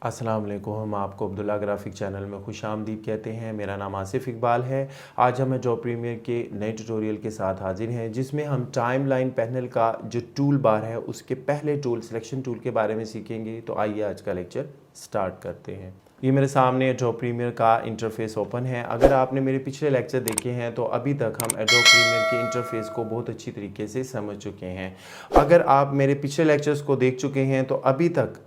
अस्सलाम वालेकुम। हम आपको अब्दुल्ला ग्राफिक चैनल में खुशामदीद कहते हैं। मेरा नाम आसिफ इकबाल है। आज हम एडोब प्रीमियर के नए ट्यूटोरियल के साथ हाजिर हैं जिसमें हम टाइमलाइन पैनल का जो टूल बार है उसके पहले टूल सिलेक्शन टूल के बारे में सीखेंगे। तो आइए आज का लेक्चर स्टार्ट करते हैं। ये मेरे सामने एडोब प्रीमियर का इंटरफेस ओपन है। अगर आपने मेरे पिछले लेक्चर देखे हैं तो अभी तक हम एडोब प्रीमियर के इंटरफेस को बहुत अच्छी तरीके से समझ चुके हैं। अगर आप मेरे पिछले लेक्चर्स को देख चुके हैं तो अभी तक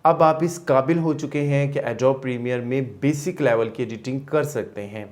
अब आप इस काबिल हो चुके हैं कि एडोब प्रीमियर में बेसिक लेवल की एडिटिंग कर सकते हैं।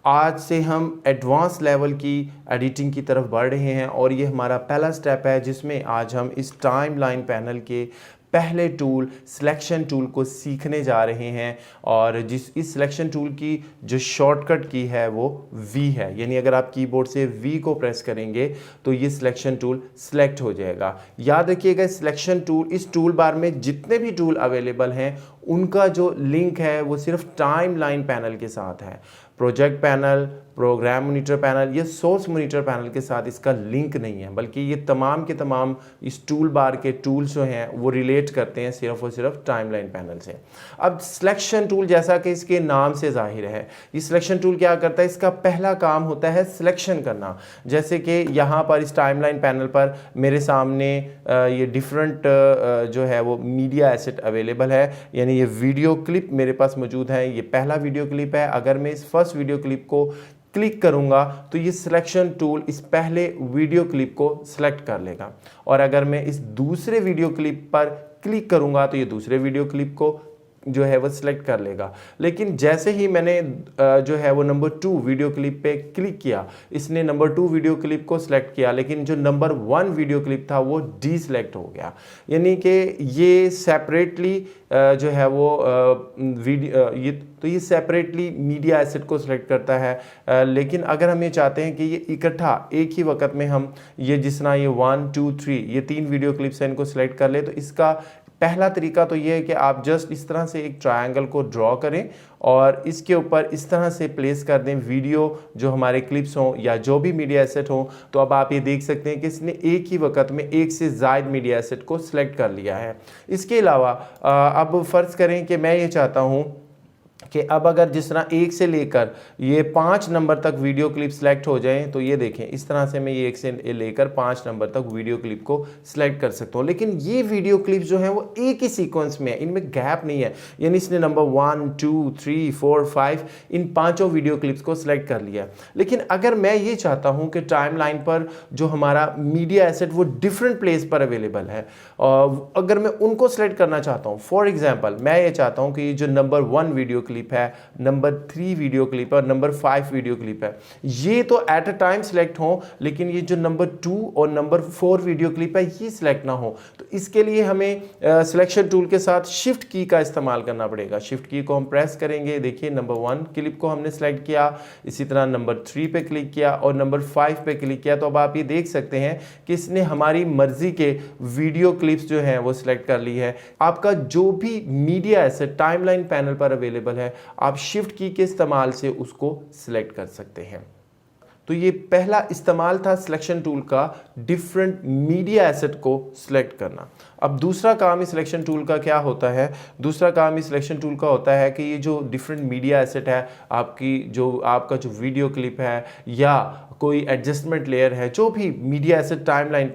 आज से हम एडवांस लेवल की एडिटिंग की तरफ बढ़ रहे हैं और ये हमारा पहला स्टेप है जिसमें आज हम इस टाइमलाइन पैनल के पहले टूल सिलेक्शन टूल को सीखने जा रहे हैं। और इस सिलेक्शन टूल की जो शॉर्टकट की है वो V है, यानी अगर आप कीबोर्ड से V को प्रेस करेंगे तो ये सिलेक्शन टूल सिलेक्ट हो जाएगा। याद रखिएगा सिलेक्शन टूल, इस टूल बार में जितने भी टूल अवेलेबल हैं उनका जो लिंक है वो सिर्फ टाइमलाइन पैनल के साथ है। Project panel, program monitor panel या सोर्स मॉनिटर पैनल के साथ इसका लिंक नहीं है, बल्कि ये तमाम के तमाम इस टूल बार के टूल्स जो हैं वो रिलेट करते हैं सिर्फ और सिर्फ टाइमलाइन पैनल से। अब सिलेक्शन टूल जैसा कि इसके नाम से जाहिर है, ये सिलेक्शन टूल क्या करता है, इसका पहला काम होता है सिलेक्शन करना। जैसे कि यहाँ पर इस टाइमलाइन पैनल पर मेरे सामने ये डिफरेंट जो है वो मीडिया एसेट अवेलेबल है, यानी ये वीडियो क्लिप मेरे पास मौजूद है। ये पहला वीडियो क्लिप है। अगर मैं इस फर्स्ट वीडियो क्लिप को क्लिक करूंगा तो ये सिलेक्शन टूल इस पहले वीडियो क्लिप को सिलेक्ट कर लेगा, और अगर मैं इस दूसरे वीडियो क्लिप पर क्लिक करूंगा तो ये दूसरे वीडियो क्लिप को जो है वो सिलेक्ट कर लेगा। लेकिन जैसे ही मैंने जो है वो नंबर 2 वीडियो क्लिप पे क्लिक किया, इसने नंबर 2 वीडियो क्लिप को सिलेक्ट किया, लेकिन जो नंबर 1 वीडियो क्लिप था वो डीसिलेक्ट हो गया। यानी कि ये सेपरेटली जो है वो ये सेपरेटली मीडिया एसेट को सिलेक्ट करता है। लेकिन अगर हम ये चाहते हैं कि ये इकट्ठा एक ही वक्त में हम ये जिस तरह ये 1 2 3 ये 3 वीडियो क्लिप्स हैं इनको सिलेक्ट कर ले, तो इसका पहला तरीका तो ये है कि आप जस्ट इस तरह से एक ट्रायंगल को ड्रॉ करें और इसके ऊपर इस तरह से प्लेस कर दें वीडियो जो हमारे क्लिप्स हों या जो भी मीडिया एसेट हो। तो अब आप ये देख सकते हैं कि इसने एक ही वक्त में एक से ज़ायद मीडिया एसेट को सिलेक्ट कर लिया है। इसके अलावा अब फ़र्ज़ करें कि मैं ये चाहता हूँ कि अब अगर जिस तरह 1 से लेकर ये 5 नंबर तक वीडियो क्लिप सेलेक्ट हो जाएं, तो ये देखें इस तरह से मैं ये 1 से लेकर 5 नंबर तक वीडियो क्लिप को सिलेक्ट कर सकता हूँ। लेकिन ये वीडियो क्लिप्स जो हैं वो एक ही सीक्वेंस में है, इनमें गैप नहीं है। यानी इसने नंबर 1 2 3 4 5 इन पाँचों वीडियो क्लिप्स को सिलेक्ट कर लिया। लेकिन अगर मैं ये चाहता हूँ कि टाइमलाइन पर जो हमारा मीडिया एसेट वो डिफरेंट प्लेस पर अवेलेबल है, अगर मैं उनको सिलेक्ट करना चाहता हूँ, फॉर एग्जाम्पल मैं ये चाहता हूँ कि ये जो नंबर 1 वीडियो क्लिप है, नंबर 3 वीडियो क्लिप और नंबर 5 वीडियो क्लिप है, ये तो एट अ टाइम सिलेक्ट हो, लेकिन ये जो नंबर 2 और नंबर 4 वीडियो क्लिप है ये सिलेक्ट ना हो। तो इसके लिए हमें सिलेक्शन टूल के साथ शिफ्ट की का इस्तेमाल करना पड़ेगा। शिफ्ट की को हम प्रेस करेंगे, देखिए नंबर 1 क्लिप को हमने सेलेक्ट किया, इसी तरह नंबर 3 पे क्लिक किया और नंबर 5 पे क्लिक किया। तो अब आप ये देख सकते हैं कि इसने हमारी मर्जी के वीडियो क्लिप्स जो हैं वो सिलेक्ट कर ली है। आपका जो भी मीडिया एसेट टाइमलाइन पैनल पर अवेलेबल है, आप शिफ्ट की के इस्तेमाल से उसको सिलेक्ट कर सकते हैं। तो ये पहला इस्तेमाल था सिलेक्शन टूल का, डिफरेंट मीडिया एसेट को सिलेक्ट करना। अब दूसरा काम इस सिलेक्शन टूल का क्या होता है, दूसरा काम इस सिलेक्शन टूल का होता है कि ये जो डिफरेंट मीडिया एसेट है, आपका जो वीडियो क्लिप है या कोई एडजस्टमेंट लेयर है, जो भी मीडिया एसेट टाइमलाइन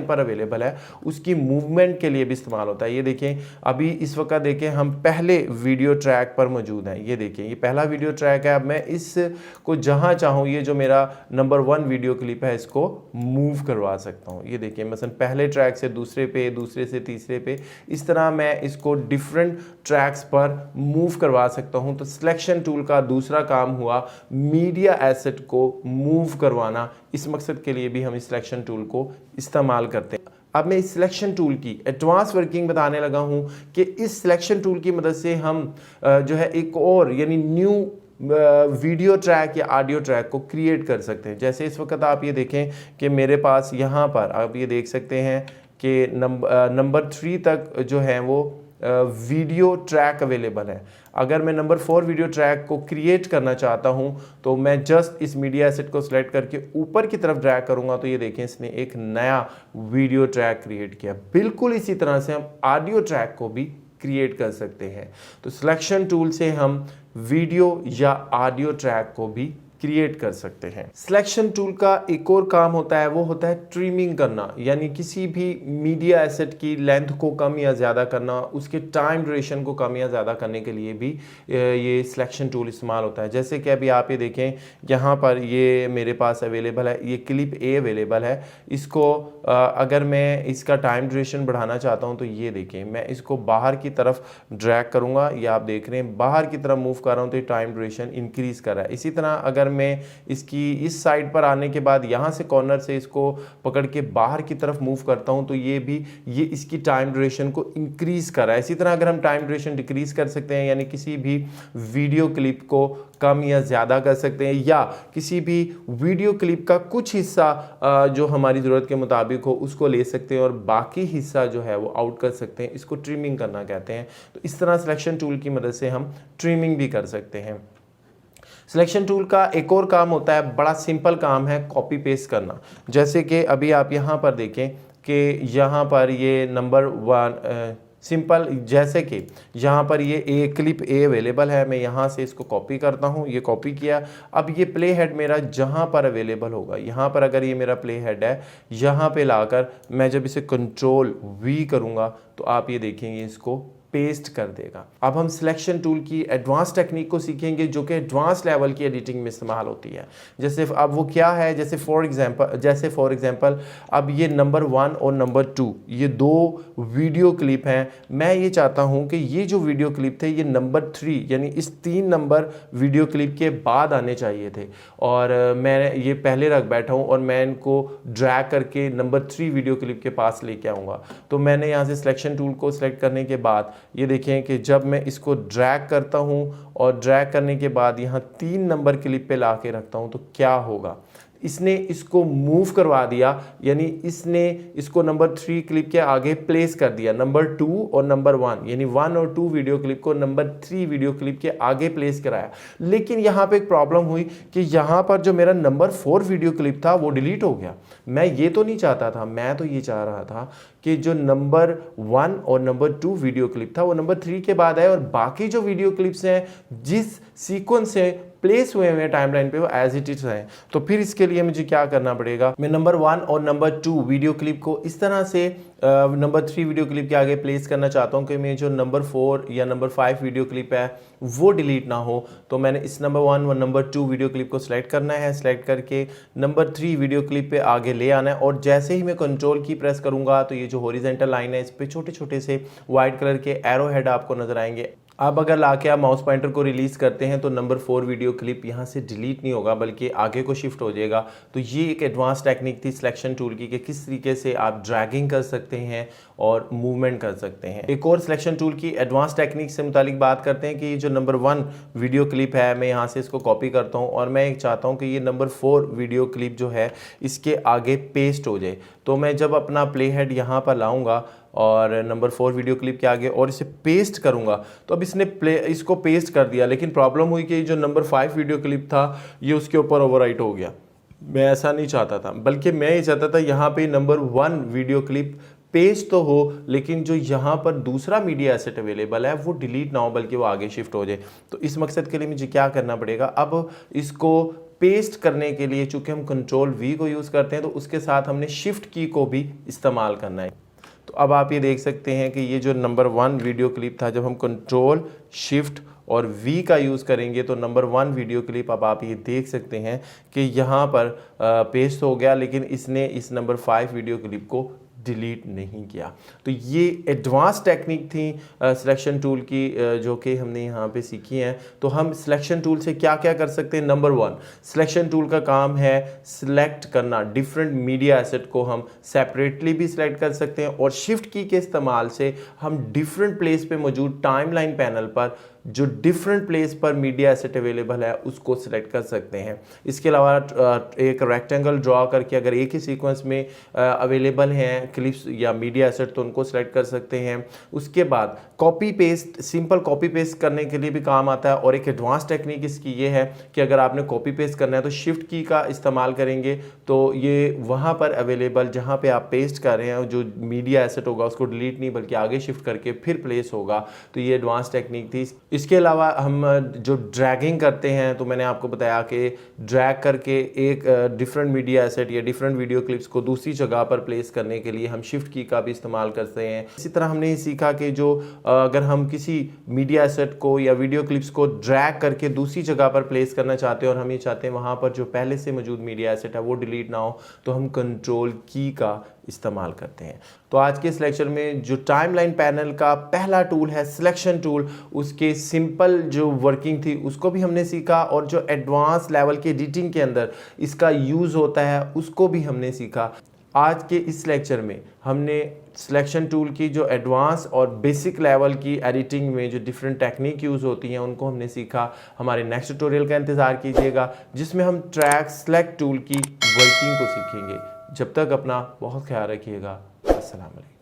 पर अवेलेबल है उसकी मूवमेंट के लिए भी इस्तेमाल होता है। ये देखें अभी इस वक्त देखें हम पहले वीडियो ट्रैक पर मौजूद हैं। ये देखें ये पहला वीडियो ट्रैक है। अब मैं इसको जहां चाहूं, ये जो मेरा नंबर 1 वीडियो क्लिप है इसको मूव करवा सकता हूं। ये देखिए मसलन पहले ट्रैक से दूसरे पे, दूसरे से तीसरे पे, इस तरह मैं इसको डिफरेंट ट्रैक्स पर मूव करवा सकता हूं। तो सिलेक्शन टूल का दूसरा काम हुआ मीडिया एसेट को मूव करवाना। इस मकसद के लिए भी हम इस सिलेक्शन टूल को इस्तेमाल करते हैं। अब मैं इस सिलेक्शन टूल की एडवांस वर्किंग बताने लगा हूं कि इस सिलेक्शन टूल की मदद से हम जो है एक और यानी न्यू वीडियो ट्रैक या ऑडियो ट्रैक को क्रिएट कर सकते हैं। जैसे इस वक्त आप ये देखें कि मेरे पास यहाँ पर आप ये देख सकते हैं कि नंबर 3 तक जो है वो वीडियो ट्रैक अवेलेबल है। अगर मैं नंबर 4 वीडियो ट्रैक को क्रिएट करना चाहता हूं तो मैं जस्ट इस मीडिया एसेट को सिलेक्ट करके ऊपर की तरफ ड्रैग करूंगा तो ये देखें इसने एक नया वीडियो ट्रैक क्रिएट किया। बिल्कुल इसी तरह से हम ऑडियो ट्रैक को भी क्रिएट कर सकते हैं। तो सिलेक्शन टूल से हम वीडियो या ऑडियो ट्रैक को भी क्रिएट कर सकते हैं। सिलेक्शन टूल का एक और काम होता है, वो होता है ट्रिमिंग करना, यानी किसी भी मीडिया एसेट की लेंथ को कम या ज़्यादा करना, उसके टाइम ड्यूरेशन को कम या ज़्यादा करने के लिए भी ये सिलेक्शन टूल इस्तेमाल होता है। जैसे कि अभी आप ये देखें यहाँ पर ये मेरे पास अवेलेबल है, ये क्लिप ए अवेलेबल है। इसको अगर मैं इसका टाइम ड्यूरेशन बढ़ाना चाहता हूँ तो ये देखें, मैं इसको बाहर की तरफ ड्रैग करूँगा, ये आप देख रहे हैं बाहर की तरफ मूव कर रहा हूँ तो ये टाइम ड्यूरेशन इंक्रीज कर रहा है। इसी तरह अगर मैं इसकी इस साइड पर आने के बाद यहाँ से कॉर्नर से इसको पकड़ के बाहर की तरफ मूव करता हूँ तो ये इसकी टाइम ड्यूरेशन को इंक्रीज कर रहा है। इसी तरह अगर हम टाइम ड्यूरेशन डिक्रीज कर सकते हैं, यानी किसी भी वीडियो क्लिप को कम या ज़्यादा कर सकते हैं, या किसी भी वीडियो क्लिप का कुछ हिस्सा जो हमारी ज़रूरत के मुताबिक हो उसको ले सकते हैं और बाकी हिस्सा जो है वो आउट कर सकते हैं। इसको ट्रिमिंग करना कहते हैं। तो इस तरह सिलेक्शन टूल की मदद से हम ट्रिमिंग भी कर सकते हैं। सिलेक्शन टूल का एक और काम होता है, बड़ा सिंपल काम है, कॉपी पेस्ट करना। जैसे कि अभी आप यहाँ पर देखें कि यहाँ पर ये नंबर 1 सिंपल, जैसे कि यहाँ पर ये क्लिप ए अवेलेबल है, मैं यहाँ से इसको कॉपी करता हूँ, ये कॉपी किया। अब ये प्ले हेड मेरा जहाँ पर अवेलेबल होगा, यहाँ पर अगर ये मेरा प्ले हेड है, यहाँ पे लाकर मैं जब इसे कंट्रोल वी करूँगा तो आप ये देखेंगे इसको पेस्ट कर देगा। अब हम सिलेक्शन टूल की एडवांस टेक्निक को सीखेंगे जो कि एडवांस लेवल की एडिटिंग में इस्तेमाल होती है। जैसे अब वो क्या है, जैसे फॉर एग्जांपल अब ये नंबर 1 और नंबर 2 ये 2 वीडियो क्लिप हैं। मैं ये चाहता हूँ कि ये जो वीडियो क्लिप थे ये नंबर 3 यानी इस 3 नंबर वीडियो क्लिप के बाद आने चाहिए थे, और मैं ये पहले रख बैठा हूँ और मैं इनको ड्रैग करके नंबर 3 वीडियो क्लिप के पास लेके आऊँगा। तो मैंने यहाँ से सिलेक्शन टूल को सिलेक्ट करने के बाद ये देखें कि जब मैं इसको ड्रैग करता हूं और ड्रैग करने के बाद यहाँ 3 नंबर क्लिप पे ला के रखता हूं तो क्या होगा, इसने इसको मूव करवा दिया, यानी इसने इसको नंबर 3 क्लिप के आगे प्लेस कर दिया। नंबर 2 और नंबर 1 यानी 1 और 2 वीडियो क्लिप को नंबर 3 वीडियो क्लिप के आगे प्लेस कराया। लेकिन यहाँ पे एक प्रॉब्लम हुई कि यहाँ पर जो मेरा नंबर 4 वीडियो क्लिप था वो डिलीट हो गया। मैं ये तो नहीं चाहता था, मैं तो ये चाह रहा था कि जो नंबर 1 और नंबर 2 वीडियो क्लिप था वो नंबर 3 के बाद आए और बाकी जो वीडियो क्लिप्स हैं जिस सीक्वेंस से प्लेस हुए हैं टाइमलाइन पे वो एज इट इज है। तो फिर इसके लिए मुझे क्या करना पड़ेगा, मैं नंबर 1 और नंबर 2 वीडियो क्लिप को इस तरह से नंबर 3 वीडियो क्लिप के आगे प्लेस करना चाहता हूँ कि मैं जो नंबर 4 या नंबर 5 वीडियो क्लिप है वो डिलीट ना हो। तो मैंने इस नंबर 1 और नंबर 2 वीडियो क्लिप को सिलेक्ट करना है, सिलेक्ट करके नंबर 3 वीडियो क्लिप पे आगे ले आना है, और जैसे ही मैं कंट्रोल की प्रेस करूँगा तो ये जो हॉरिजॉन्टल लाइन है इस पे छोटे छोटे से वाइट कलर के एरो हेड आपको नजर आएंगे। अब अगर लाके आप माउस पॉइंटर को रिलीज करते हैं तो नंबर 4 वीडियो क्लिप यहाँ से डिलीट नहीं होगा बल्कि आगे को शिफ्ट हो जाएगा। तो ये एक एडवांस टेक्निक थी सिलेक्शन टूल की कि किस तरीके से आप ड्रैगिंग कर सकते हैं और मूवमेंट कर सकते हैं। एक और सिलेक्शन टूल की एडवांस टेक्निक से मुतालिक बात करते हैं कि जो नंबर 1 वीडियो क्लिप है मैं यहाँ से इसको कॉपी करता हूँ और मैं एक चाहता हूँ कि ये नंबर 4 वीडियो क्लिप जो है इसके आगे पेस्ट हो जाए। तो मैं जब अपना प्ले हेड यहाँ पर लाऊंगा और नंबर 4 वीडियो क्लिप के आगे और इसे पेस्ट करूंगा तो अब इसने इसको पेस्ट कर दिया, लेकिन प्रॉब्लम हुई कि जो नंबर 5 वीडियो क्लिप था ये उसके ऊपर ओवरराइट हो गया। मैं ऐसा नहीं चाहता था, बल्कि मैं ये चाहता था यहाँ पे नंबर 1 वीडियो क्लिप पेज तो हो लेकिन जो यहाँ पर दूसरा मीडिया एसेट अवेलेबल है वो डिलीट ना हो बल्कि वो आगे शिफ्ट हो जाए। तो इस मकसद के लिए मुझे क्या करना पड़ेगा, अब इसको पेस्ट करने के लिए चूंकि हम कंट्रोल वी को यूज़ करते हैं तो उसके साथ हमने शिफ्ट की को भी इस्तेमाल करना है। तो अब आप ये देख सकते हैं कि ये जो नंबर 1 वीडियो क्लिप था जब हम कंट्रोल शिफ्ट और वी का यूज़ करेंगे तो नंबर 1 वीडियो क्लिप अब आप ये देख सकते हैं कि यहाँ पर पेस्ट हो गया, लेकिन इसने इस नंबर 5 वीडियो क्लिप को डिलीट नहीं किया। तो ये एडवांस टेक्निक थी सिलेक्शन टूल की जो कि हमने यहाँ पे सीखी हैं। तो हम सिलेक्शन टूल से क्या क्या कर सकते हैं। नंबर 1, सिलेक्शन टूल का काम है सिलेक्ट करना। डिफरेंट मीडिया एसेट को हम सेपरेटली भी सिलेक्ट कर सकते हैं और शिफ्ट की के इस्तेमाल से हम डिफरेंट प्लेस पे मौजूद टाइमलाइन पैनल पर जो डिफरेंट प्लेस पर मीडिया एसेट अवेलेबल है उसको सिलेक्ट कर सकते हैं। इसके अलावा एक रेक्टेंगल ड्रॉ करके अगर एक ही सीक्वेंस में अवेलेबल हैं क्लिप्स या मीडिया एसेट तो उनको सिलेक्ट कर सकते हैं। उसके बाद copy paste, simple copy paste करने के लिए भी काम आता है। और एक एडवांस टेक्निक इसकी ये है कि अगर आपने कॉपी पेस्ट करना है तो शिफ्ट की का इस्तेमाल करेंगे तो ये वहाँ पर अवेलेबल जहाँ पे आप पेस्ट कर रहे हैं जो मीडिया एसेट होगा उसको डिलीट नहीं बल्कि आगे शिफ्ट करके फिर प्लेस होगा। तो ये एडवांस टेक्निक थी। इसके अलावा हम जो ड्रैगिंग करते हैं तो मैंने आपको बताया कि ड्रैग करके एक डिफरेंट मीडिया एसेट या डिफरेंट वीडियो क्लिप्स को दूसरी जगह पर प्लेस करने के लिए हम शिफ्ट की का भी इस्तेमाल करते हैं। इसी तरह हमने ये सीखा कि जो अगर हम किसी मीडिया एसेट को या वीडियो क्लिप्स को ड्रैग करके दूसरी जगह पर प्लेस करना चाहते हैं और हम ये चाहते हैं वहाँ पर जो पहले से मौजूद मीडिया एसेट है वो डिलीट ना हो तो हम कंट्रोल की का इस्तेमाल करते हैं। तो आज के इस लेक्चर में जो टाइमलाइन पैनल का पहला टूल है सिलेक्शन टूल, उसके सिंपल जो वर्किंग थी उसको भी हमने सीखा और जो एडवांस लेवल के एडिटिंग के अंदर इसका यूज़ होता है उसको भी हमने सीखा। आज के इस लेक्चर में हमने सिलेक्शन टूल की जो एडवांस और बेसिक लेवल की एडिटिंग में जो डिफरेंट टेक्निक यूज़ होती हैं उनको हमने सीखा। हमारे नेक्स्ट ट्यूटोरियल का इंतज़ार कीजिएगा जिसमें हम ट्रैक सेलेक्ट टूल की वर्किंग को सीखेंगे। जब तक अपना बहुत ख्याल रखिएगा। अस्सलाम वालेकुम।